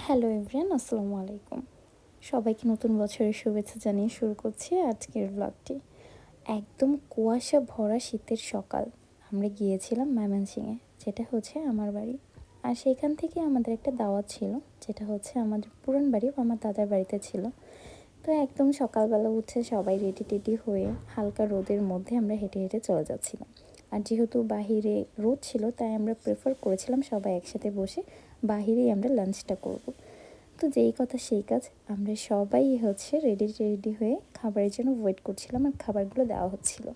Hello everyone, আসসালামু আলাইকুম। সবাইকে নতুন বছরের শুভেচ্ছা জানিয়ে শুরু করছি আজকের ব্লগটি। একদম কুয়াশা ভরা শীতের সকাল। আমরা গিয়েছিলাম ময়মনসিংহে, যেটা হচ্ছে আমার বাড়ি। আর সেখান থেকে আমাদের একটা দাওয়াত ছিল, যেটা হচ্ছে আমাদের পুরান বাড়ি আমার দাদার বাড়িতে ছিল। তো একদম সকালবেলা উঠে সবাই রেডি টেডি হয়ে হালকা রোদের মধ্যে আমরা হেঁটে হেঁটে চলে যাচ্ছিলাম। আর যেহেতু বাহিরে রোদ ছিল, তাই আমরা প্রেফার করেছিলাম সবাই একসাথে বসে বাহিরেই আমরা লাঞ্চটা করব। তো যেই কথা সেই কাজ, আমরা সবাই হচ্ছে রেডি রেডি হয়ে খাবারের জন্য ওয়েট করছিলাম, আর খাবারগুলো দেওয়া হচ্ছিল।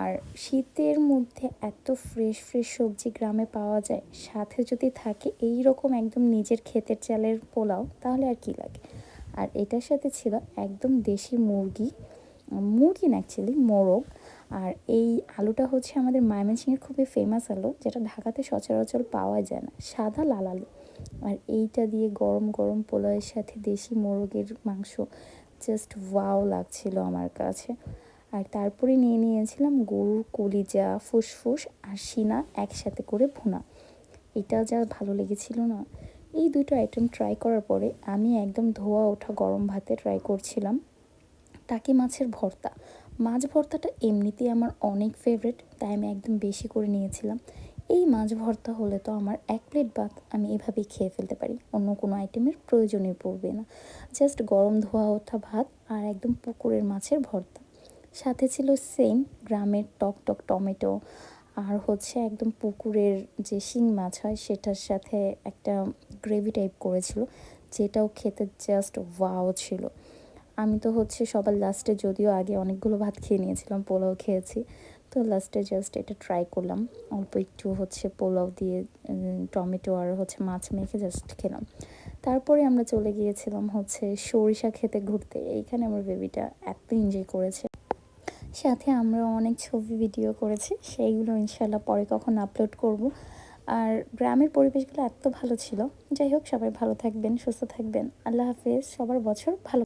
আর শীতের মধ্যে এত ফ্রেশ ফ্রেশ সবজি গ্রামে পাওয়া যায়, সাথে যদি থাকে এই রকম একদম নিজের ক্ষেতের চালের পোলাও, তাহলে আর কি লাগে। আর এটার সাথে ছিল একদম দেশি মুরগি, মুরগি না অ্যাকচুয়ালি মোরগ। আর এই আলুটা হচ্ছে আমাদের ময়মনসিংহের খুবই ফেমাস আলু, যেটা ঢাকাতে সচরাচর পাওয়া যায় না, সাদা লাল আলু। আর এইটা দিয়ে গরম গরম পোলাওয়ের সাথে দেশি মোরগের মাংস, জাস্ট ওয়াও লাগছিল আমার কাছে। আর তারপরে নিয়ে নিয়েছিলাম গরুর কলিজা, ফুসফুস আর সিনা একসাথে করে ভুনা। এটা যা ভালো লেগেছিল না। এই দুটো আইটেম ট্রাই করার পরে আমি একদম ধোয়া ওঠা গরম ভাতে ট্রাই করছিলাম টাকি মাছের ভর্তা। মাছ ভর্তাটা এমনিতেই আমার অনেক ফেভারিট, তাই আমি একদম বেশি করে নিয়েছিলাম। এই মাছ ভর্তা হলে তো আমার এক প্লেট ভাত আমি এভাবেই খেয়ে ফেলতে পারি, অন্য কোনো আইটেমের প্রয়োজনই পড়বে না। জাস্ট গরম ধোয়া ওঠা ভাত আর একদম পুকুরের মাছের ভর্তা। সাথে ছিল সেম গ্রামের টক টক টমেটো, আর হচ্ছে একদম পুকুরের যে শিং মাছ হয় সেটার সাথে একটা গ্রেভি টাইপ করেছিল, যেটাও খেতে জাস্ট ওয়াও ছিল। আমি তো হচ্ছে সবার লাস্টে, যদিও আগে অনেকগুলো ভাত খেয়ে নিয়েছিলাম, পোলাও খেয়েছি, তো লাস্টে জাস্ট এটা ট্রাই করলাম। অল্প একটু হচ্ছে পোলাও দিয়ে টমেটো আর হচ্ছে মাছ মেখে জাস্ট খেলাম। তারপরে আমরা চলে গিয়েছিলাম হচ্ছে সরিষা খেতে ঘুরতে। এইখানে আমার বেবিটা এত এনজয় করেছে, সাথে আমরা অনেক ছবি ভিডিও করেছি, সেইগুলো ইনশাল্লাহ পরে কখন আপলোড করব। আর গ্রামের পরিবেশগুলো এত ভালো ছিল। যাই হোক, সবাই ভালো থাকবেন, সুস্থ থাকবেন। আল্লাহ হাফেজ। সবার বছর ভালো